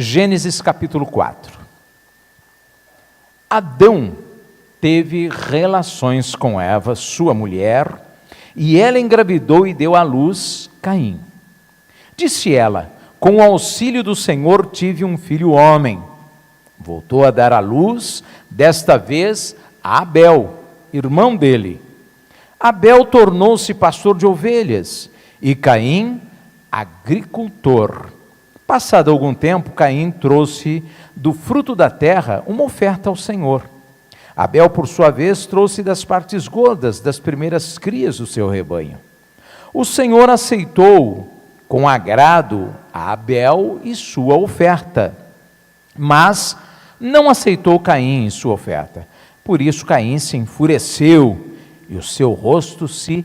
Gênesis capítulo 4. Adão teve relações com Eva, sua mulher, e ela engravidou e deu à luz Caim. Disse ela: com o auxílio do Senhor tive um filho homem. Voltou a dar à luz, desta vez a Abel, irmão dele. Abel tornou-se pastor de ovelhas e Caim, agricultor. Passado algum tempo, Caim trouxe do fruto da terra uma oferta ao Senhor. Abel, por sua vez, trouxe das partes gordas das primeiras crias do seu rebanho. O Senhor aceitou com agrado a Abel e sua oferta, mas não aceitou Caim e sua oferta. Por isso Caim se enfureceu e o seu rosto se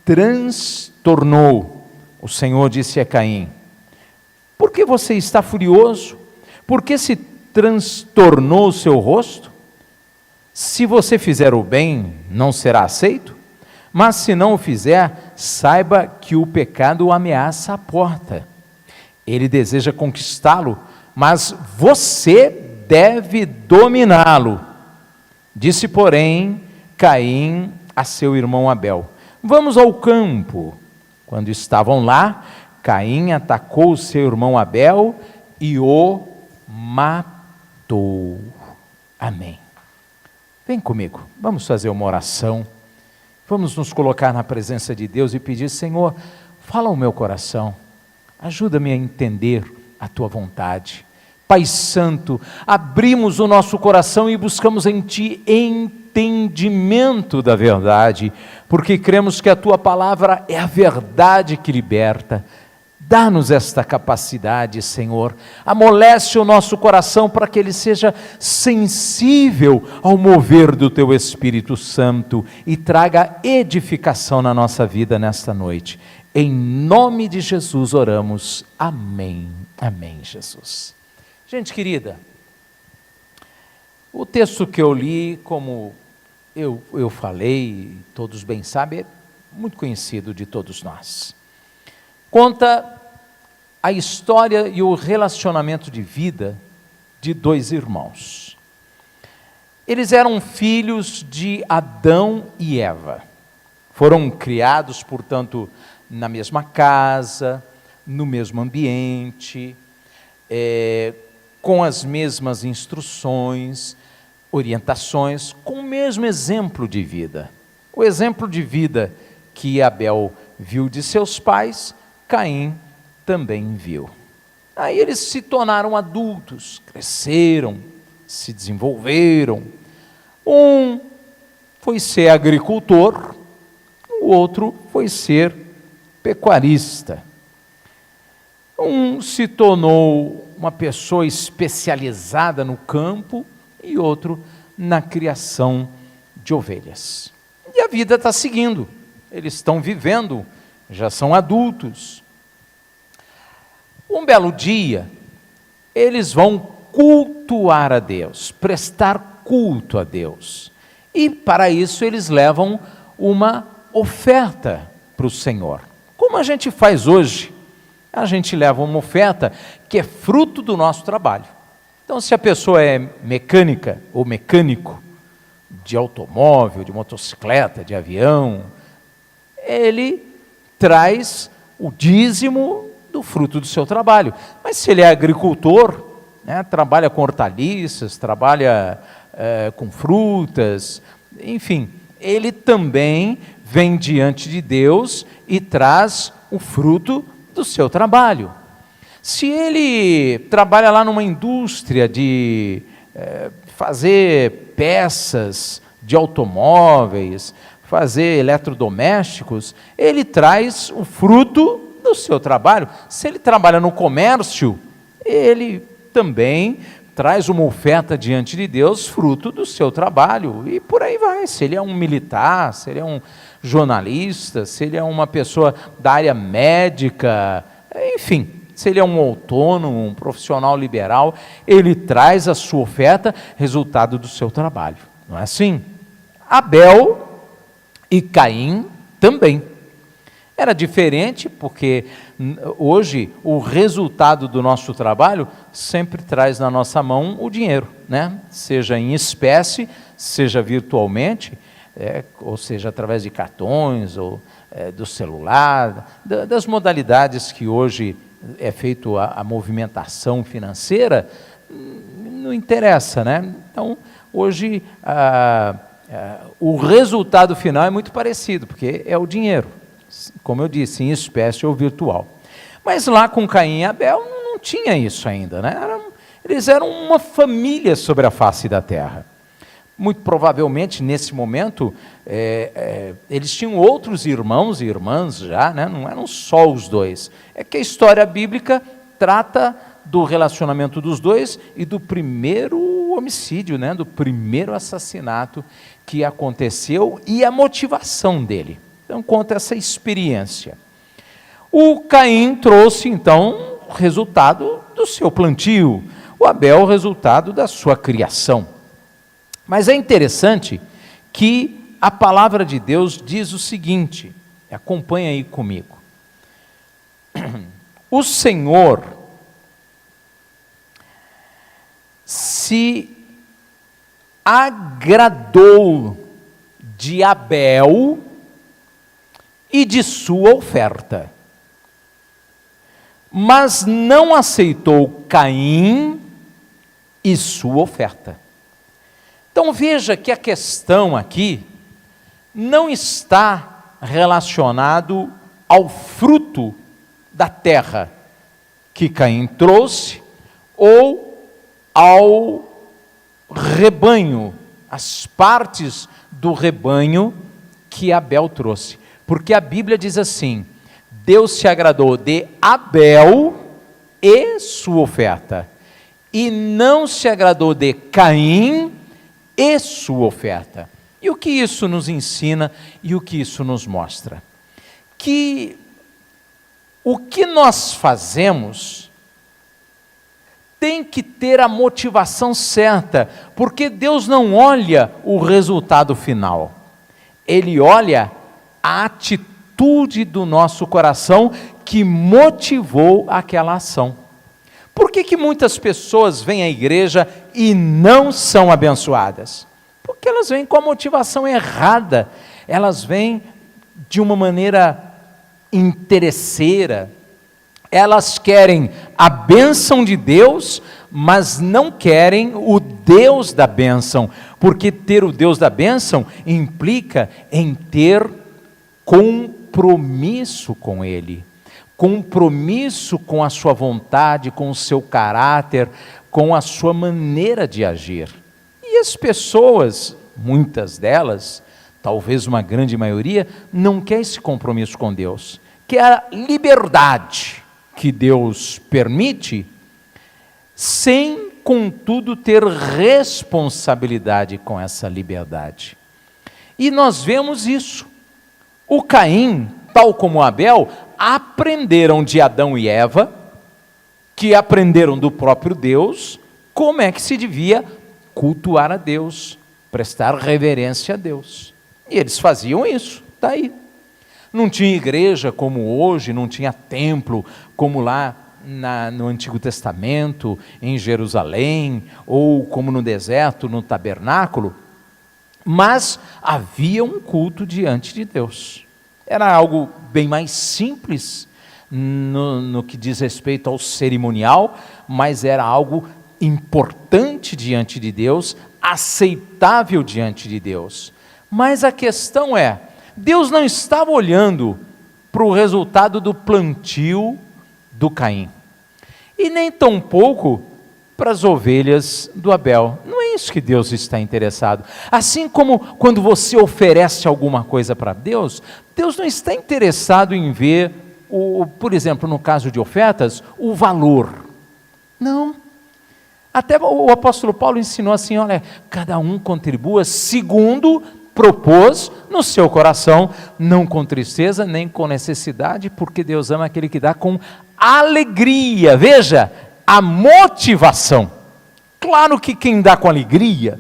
transtornou. O Senhor disse a Caim: por que você está furioso? Por que se transtornou o seu rosto? Se você fizer o bem, não será aceito? Mas se não o fizer, saiba que o pecado o ameaça à porta. Ele deseja conquistá-lo, mas você deve dominá-lo. Disse, porém, Caim a seu irmão Abel: vamos ao campo. Quando estavam lá, Caim atacou seu irmão Abel e o matou. Amém. Vem comigo, vamos fazer uma oração. Vamos nos colocar na presença de Deus e pedir: Senhor, fala ao meu coração. Ajuda-me a entender a tua vontade. Pai Santo, abrimos o nosso coração e buscamos em Ti entendimento da verdade, porque cremos que a Tua palavra é a verdade que liberta. Dá-nos esta capacidade, Senhor. Amolece o nosso coração para que ele seja sensível ao mover do Teu Espírito Santo e traga edificação na nossa vida nesta noite. Em nome de Jesus oramos. Amém. Amém, Jesus. Gente querida, o texto que eu li, como eu falei, todos bem sabem, é muito conhecido de todos nós. Conta a história e o relacionamento de vida de dois irmãos. Eles eram filhos de Adão e Eva. Foram criados, portanto, na mesma casa, no mesmo ambiente, com as mesmas instruções, orientações, com o mesmo exemplo de vida. O exemplo de vida que Abel viu de seus pais, Caim também viu. Aí eles se tornaram adultos, cresceram, se desenvolveram. Um foi ser agricultor, o outro foi ser pecuarista. Um se tornou uma pessoa especializada no campo e outro na criação de ovelhas. E a vida está seguindo, eles estão vivendo, já são adultos. Um belo dia, eles vão cultuar a Deus, prestar culto a Deus. E para isso eles levam uma oferta para o Senhor. Como a gente faz hoje? A gente leva uma oferta que é fruto do nosso trabalho. Então, se a pessoa é mecânica ou mecânico de automóvel, de motocicleta, de avião, ele traz o dízimo do fruto do seu trabalho. Mas se ele é agricultor, né, trabalha com hortaliças, trabalha com frutas, enfim, ele também vem diante de Deus e traz o fruto do seu trabalho. Se ele trabalha lá numa indústria de fazer peças de automóveis, fazer eletrodomésticos, ele traz o fruto do seu trabalho. Se ele trabalha no comércio, ele também traz uma oferta diante de Deus, fruto do seu trabalho, e por aí vai. Se ele é um militar, se ele é um jornalista, se ele é uma pessoa da área médica, enfim, se ele é um autônomo, um profissional liberal, ele traz a sua oferta, resultado do seu trabalho. Não é assim? Abel e Caim também. Era diferente porque hoje o resultado do nosso trabalho sempre traz na nossa mão o dinheiro, né? Seja em espécie, seja virtualmente, ou seja através de cartões ou do celular, das modalidades que hoje é feito a movimentação financeira, não interessa, né? Então, hoje o resultado final é muito parecido, porque é o dinheiro. Como eu disse, em espécie ou virtual. Mas lá com Caim e Abel não tinha isso ainda, né? Eles eram uma família sobre a face da terra. Muito provavelmente, nesse momento, eles tinham outros irmãos e irmãs já, né? Não eram só os dois. É que a história bíblica trata do relacionamento dos dois e do primeiro homicídio, né? Do primeiro assassinato que aconteceu e a motivação dele. Então, conta essa experiência. O Caim trouxe, então, o resultado do seu plantio. O Abel, o resultado da sua criação. Mas é interessante que a palavra de Deus diz o seguinte, acompanha aí comigo. O Senhor se agradou de Abel e de sua oferta, mas não aceitou Caim e sua oferta. Então veja que a questão aqui não está relacionado ao fruto da terra que Caim trouxe ou ao rebanho, as partes do rebanho que Abel trouxe. Porque a Bíblia diz assim, Deus se agradou de Abel e sua oferta, e não se agradou de Caim e sua oferta. E o que isso nos ensina e o que isso nos mostra? Que o que nós fazemos tem que ter a motivação certa, porque Deus não olha o resultado final, Ele olha a atitude do nosso coração que motivou aquela ação. Por que muitas pessoas vêm à igreja e não são abençoadas? Porque elas vêm com a motivação errada, elas vêm de uma maneira interesseira, elas querem a bênção de Deus, mas não querem o Deus da bênção, porque ter o Deus da bênção implica em ter compromisso com Ele, compromisso com a sua vontade, com o seu caráter, com a sua maneira de agir. E as pessoas, muitas delas, talvez uma grande maioria, não quer esse compromisso com Deus, quer a liberdade que Deus permite, sem, contudo, ter responsabilidade com essa liberdade. E nós vemos isso. O Caim, tal como Abel, aprenderam de Adão e Eva, que aprenderam do próprio Deus, como é que se devia cultuar a Deus, prestar reverência a Deus. E eles faziam isso, está aí. Não tinha igreja como hoje, não tinha templo como lá no Antigo Testamento, em Jerusalém, ou como no deserto, no tabernáculo, mas havia um culto diante de Deus. Era algo bem mais simples no que diz respeito ao cerimonial, mas era algo importante diante de Deus, aceitável diante de Deus. Mas a questão é, Deus não estava olhando para o resultado do plantio do Caim, e nem tampouco para as ovelhas do Abel. Não é isso que Deus está interessado. Assim como quando você oferece alguma coisa para Deus, Deus não está interessado em ver, por exemplo, no caso de ofertas, o valor. Não. Até o apóstolo Paulo ensinou assim, olha, cada um contribua segundo propôs no seu coração, não com tristeza, nem com necessidade, porque Deus ama aquele que dá com alegria. Veja, a motivação. Claro que quem dá com alegria,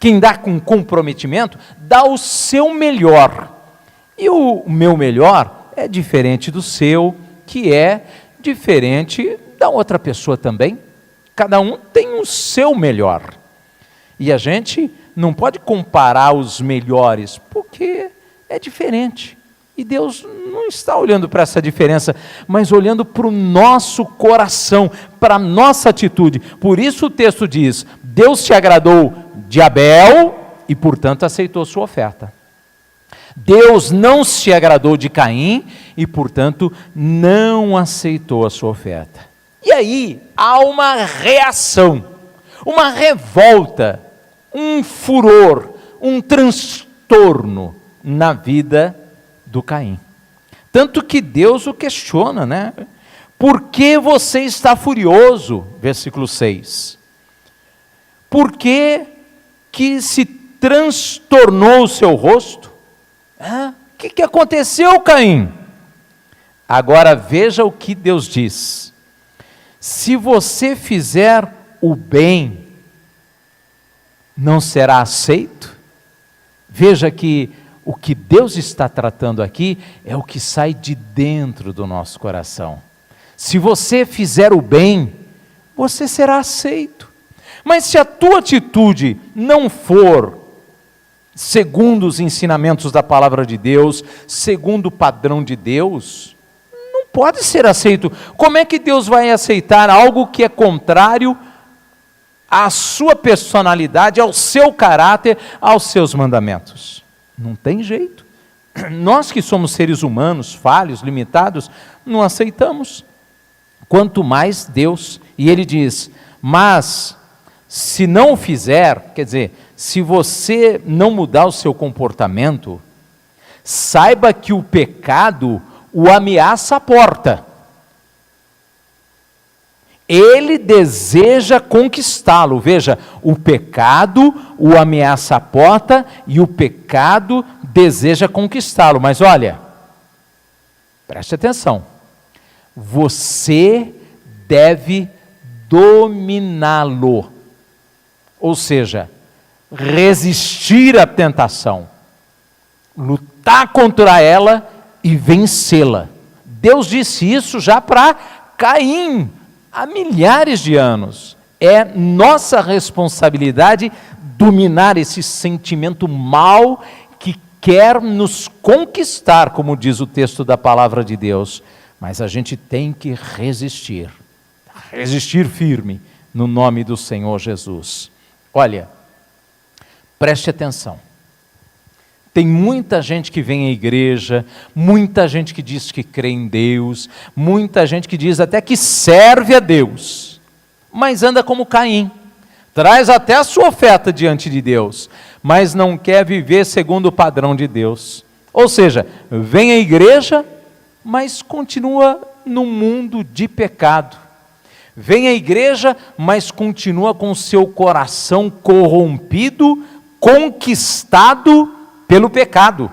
quem dá com comprometimento, dá o seu melhor. E o meu melhor é diferente do seu, que é diferente da outra pessoa também. Cada um tem o seu melhor. E a gente não pode comparar os melhores, porque é diferente. E Deus não está olhando para essa diferença, mas olhando para o nosso coração, para a nossa atitude. Por isso o texto diz: Deus se agradou de Abel e, portanto, aceitou sua oferta. Deus não se agradou de Caim e, portanto, não aceitou a sua oferta. E aí há uma reação, uma revolta, um furor, um transtorno na vida do Caim. Tanto que Deus o questiona, né? Por que você está furioso? Versículo 6. Por que se transtornou o seu rosto? O que aconteceu, Caim? Agora veja o que Deus diz. Se você fizer o bem, não será aceito? Veja que o que Deus está tratando aqui é o que sai de dentro do nosso coração. Se você fizer o bem, você será aceito. Mas se a tua atitude não for segundo os ensinamentos da palavra de Deus, segundo o padrão de Deus, não pode ser aceito. Como é que Deus vai aceitar algo que é contrário à sua personalidade, ao seu caráter, aos seus mandamentos? Não tem jeito. Nós que somos seres humanos, falhos, limitados, não aceitamos. Quanto mais Deus. E ele diz: mas se não o fizer, quer dizer, se você não mudar o seu comportamento, saiba que o pecado o ameaça à porta. Ele deseja conquistá-lo. Veja, o pecado o ameaça à porta e o pecado deseja conquistá-lo. Mas olha, preste atenção. Você deve dominá-lo. Ou seja, resistir à tentação, lutar contra ela e vencê-la. Deus disse isso já para Caim, há milhares de anos. É nossa responsabilidade dominar esse sentimento mau que quer nos conquistar, como diz o texto da palavra de Deus. Mas a gente tem que resistir firme, no nome do Senhor Jesus. Olha, preste atenção. Tem muita gente que vem à igreja, muita gente que diz que crê em Deus, muita gente que diz até que serve a Deus, mas anda como Caim, traz até a sua oferta diante de Deus, mas não quer viver segundo o padrão de Deus. Ou seja, vem à igreja, mas continua no mundo de pecado. Vem à igreja, mas continua com seu coração corrompido, conquistado pelo pecado.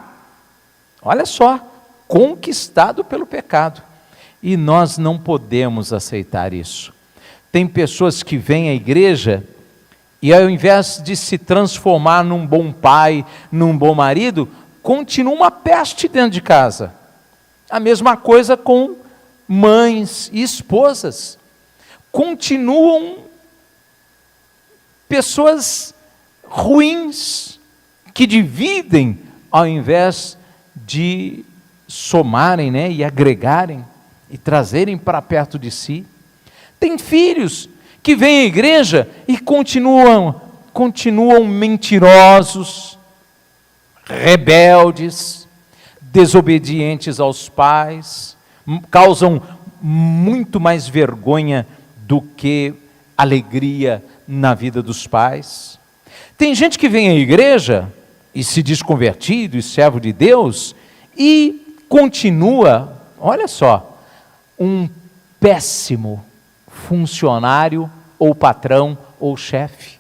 Olha só, conquistado pelo pecado. E nós não podemos aceitar isso. Tem pessoas que vêm à igreja e, ao invés de se transformar num bom pai, num bom marido, continua uma peste dentro de casa. A mesma coisa com mães e esposas. Continuam pessoas ruins, que dividem ao invés de somarem, né, e agregarem e trazerem para perto de si. Tem filhos que vêm à igreja e continuam mentirosos, rebeldes, desobedientes aos pais, causam muito mais vergonha do que alegria na vida dos pais. Tem gente que vem à igreja e se diz convertido e servo de Deus e continua, olha só, um péssimo funcionário ou patrão ou chefe.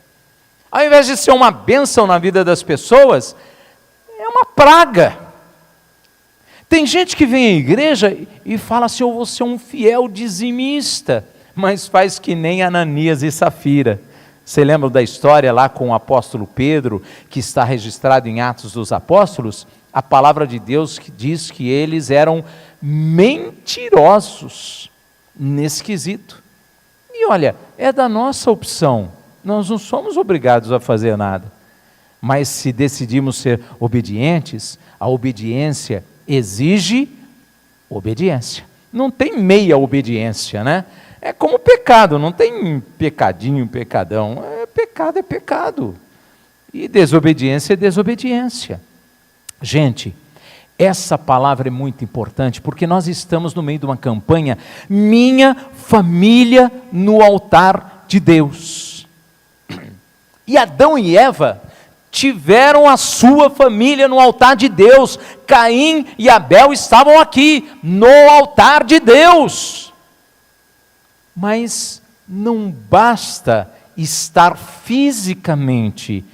Ao invés de ser uma bênção na vida das pessoas, é uma praga. Tem gente que vem à igreja e fala assim: eu vou ser um fiel dizimista, mas faz que nem Ananias e Safira. Você lembra da história lá com o apóstolo Pedro, que está registrado em Atos dos Apóstolos? A palavra de Deus que diz que eles eram mentirosos nesse quesito. E olha, é da nossa opção, nós não somos obrigados a fazer nada. Mas se decidimos ser obedientes, a obediência exige obediência. Não tem meia obediência, né? É como pecado, não tem pecadinho, pecadão. É pecado. E desobediência é desobediência. Gente, essa palavra é muito importante, porque nós estamos no meio de uma campanha, minha família no altar de Deus. E Adão e Eva tiveram a sua família no altar de Deus. Caim e Abel estavam aqui, no altar de Deus. Mas não basta estar fisicamente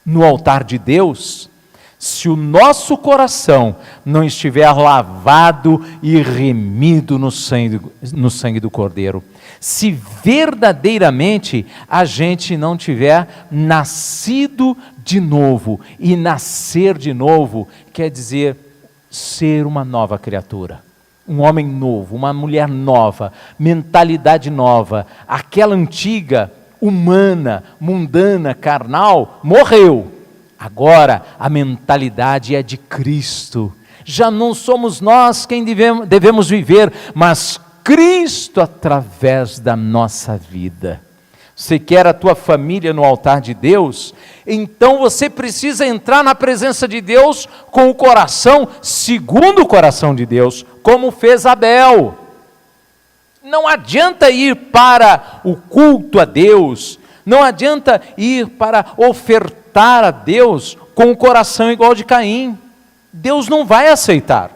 no altar de Deus, se o nosso coração não estiver lavado e remido no sangue do Cordeiro. Se verdadeiramente a gente não tiver nascido de novo, e nascer de novo quer dizer ser uma nova criatura, um homem novo, uma mulher nova, mentalidade nova. Aquela antiga, humana, mundana, carnal, morreu. Agora a mentalidade é de Cristo. Já não somos nós quem devemos viver, mas Cristo através da nossa vida. Você quer a tua família no altar de Deus? Então você precisa entrar na presença de Deus com o coração segundo o coração de Deus, como fez Abel. Não adianta ir para o culto a Deus, não adianta ir para ofertar a Deus com o coração igual de Caim. Deus não vai aceitar.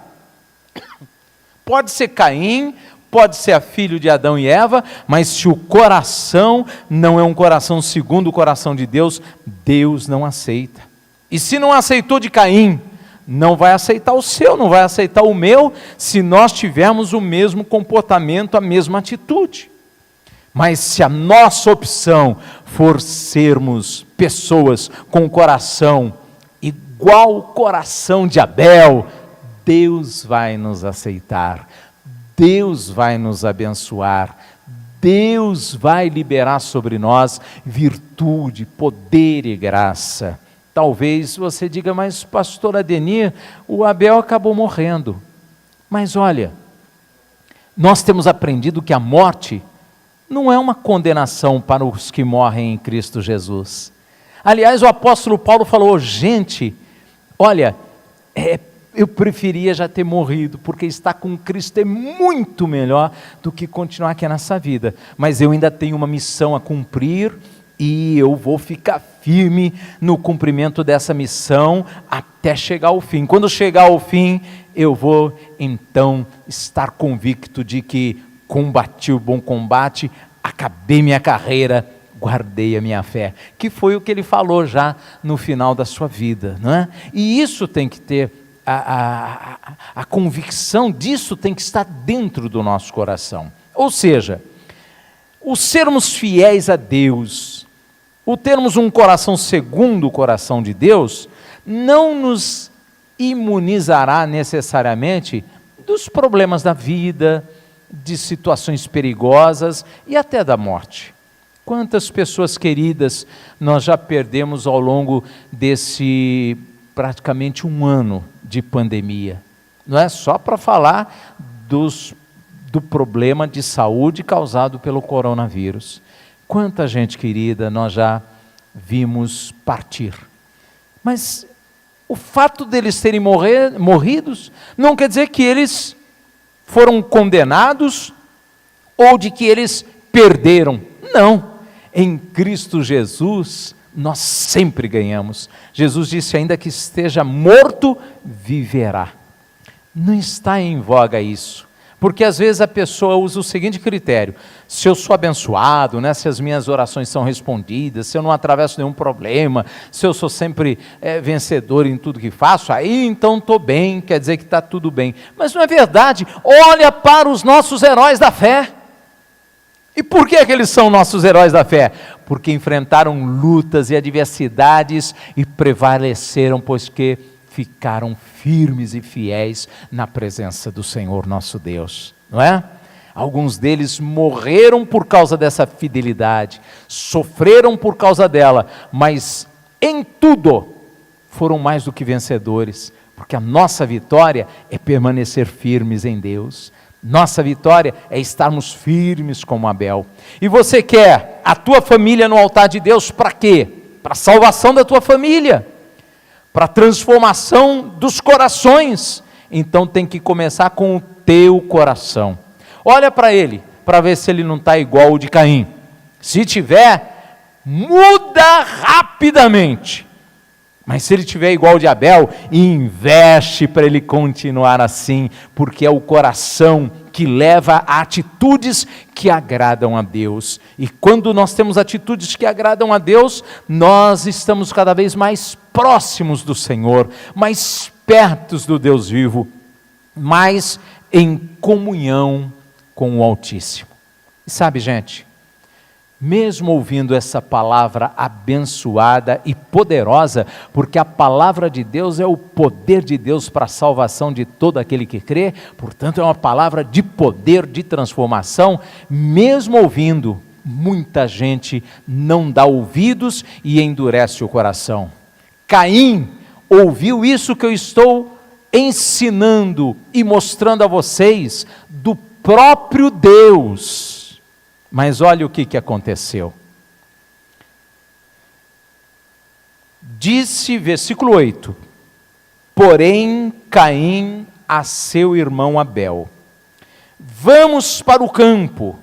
Pode ser Caim, pode ser a filho de Adão e Eva, mas se o coração não é um coração segundo o coração de Deus, Deus não aceita. E se não aceitou de Caim, não vai aceitar o seu, não vai aceitar o meu, se nós tivermos o mesmo comportamento, a mesma atitude. Mas se a nossa opção for sermos pessoas com o coração igual o coração de Abel, Deus vai nos aceitar, Deus vai nos abençoar, Deus vai liberar sobre nós virtude, poder e graça. Talvez você diga, mas pastor Adenir, o Abel acabou morrendo. Mas olha, nós temos aprendido que a morte não é uma condenação para os que morrem em Cristo Jesus. Aliás, o apóstolo Paulo falou, gente, olha, eu preferia já ter morrido, porque estar com Cristo é muito melhor do que continuar aqui nessa vida. Mas eu ainda tenho uma missão a cumprir, e eu vou ficar firme no cumprimento dessa missão até chegar ao fim. Quando chegar ao fim, eu vou então estar convicto de que combati o bom combate, acabei minha carreira, guardei a minha fé, que foi o que ele falou já no final da sua vida, não é? E isso tem que ter, a convicção disso tem que estar dentro do nosso coração. Ou seja, o sermos fiéis a Deus, o termos um coração segundo o coração de Deus, não nos imunizará necessariamente dos problemas da vida, de situações perigosas e até da morte. Quantas pessoas queridas nós já perdemos ao longo desse praticamente um ano de pandemia? Não é só para falar do problema de saúde causado pelo coronavírus. Quanta gente querida nós já vimos partir. Mas o fato deles terem morridos não quer dizer que eles foram condenados ou de que eles perderam. Não. Em Cristo Jesus, nós sempre ganhamos. Jesus disse, ainda que esteja morto, viverá. Não está em voga isso. Porque às vezes a pessoa usa o seguinte critério, se eu sou abençoado, né, se as minhas orações são respondidas, se eu não atravesso nenhum problema, se eu sou sempre vencedor em tudo que faço, aí então estou bem, quer dizer que está tudo bem. Mas não é verdade. Olha para os nossos heróis da fé. E por que eles são nossos heróis da fé? Porque enfrentaram lutas e adversidades e prevaleceram, pois que ficaram firmes e fiéis na presença do Senhor nosso Deus, não é? Alguns deles morreram por causa dessa fidelidade, sofreram por causa dela, mas em tudo foram mais do que vencedores, porque a nossa vitória é permanecer firmes em Deus. Nossa vitória é estarmos firmes como Abel. E você quer a tua família no altar de Deus para quê? Para a salvação da tua família, para a transformação dos corações. Então tem que começar com o teu coração. Olha para ele, para ver se ele não está igual o de Caim. Se tiver, muda rapidamente. Mas se ele tiver igual o de Abel, investe para ele continuar assim, porque é o coração que leva a atitudes que agradam a Deus. E quando nós temos atitudes que agradam a Deus, nós estamos cada vez mais próximos do Senhor, mais perto do Deus vivo, mais em comunhão com o Altíssimo. E sabe, gente, mesmo ouvindo essa palavra abençoada e poderosa, porque a palavra de Deus é o poder de Deus para a salvação de todo aquele que crê, portanto é uma palavra de poder, de transformação, mesmo ouvindo, muita gente não dá ouvidos e endurece o coração. Caim ouviu isso que eu estou ensinando e mostrando a vocês do próprio Deus. Mas olha o que aconteceu. Disse, versículo 8, porém Caim a seu irmão Abel, vamos para o campo.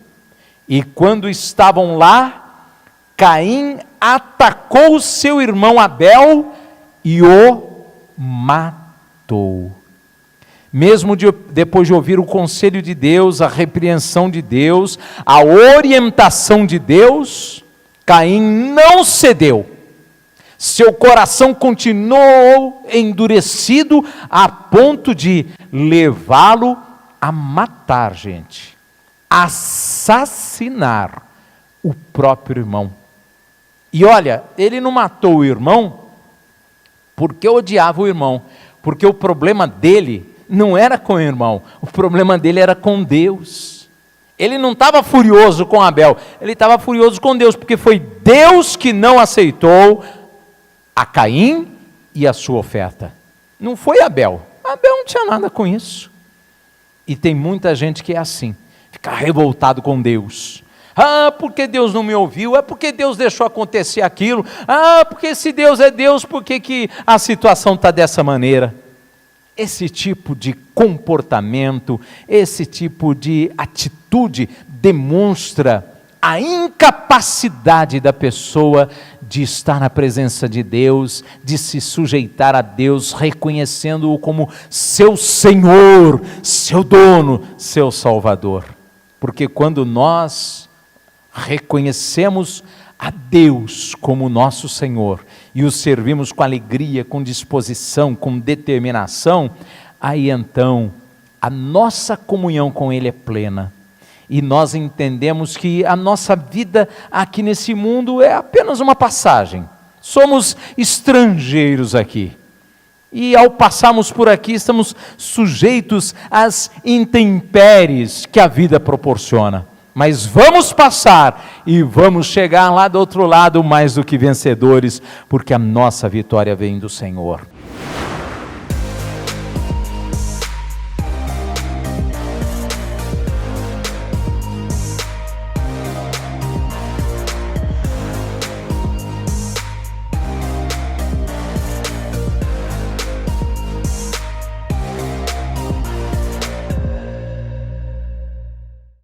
E quando estavam lá, Caim atacou seu irmão Abel e o matou. Mesmo depois de ouvir o conselho de Deus, a repreensão de Deus, a orientação de Deus, Caim não cedeu. Seu coração continuou endurecido a ponto de levá-lo a matar, gente, assassinar o próprio irmão. E olha, ele não matou o irmão porque odiava o irmão, porque o problema dele não era com o irmão, o problema dele era com Deus. Ele não estava furioso com Abel, ele estava furioso com Deus, porque foi Deus que não aceitou a Caim e a sua oferta. Não foi Abel. Abel não tinha nada com isso. E tem muita gente que é assim, fica revoltado com Deus. Ah, porque Deus não me ouviu, é porque Deus deixou acontecer aquilo, ah, porque se Deus é Deus, por que a situação está dessa maneira? Esse tipo de comportamento, esse tipo de atitude demonstra a incapacidade da pessoa de estar na presença de Deus, de se sujeitar a Deus, reconhecendo-o como seu Senhor, seu dono, seu Salvador. Porque quando nós reconhecemos a Deus como nosso Senhor e o servimos com alegria, com disposição, com determinação, aí então a nossa comunhão com Ele é plena e nós entendemos que a nossa vida aqui nesse mundo é apenas uma passagem, somos estrangeiros aqui e ao passarmos por aqui estamos sujeitos às intempéries que a vida proporciona. Mas vamos passar e vamos chegar lá do outro lado mais do que vencedores, porque a nossa vitória vem do Senhor.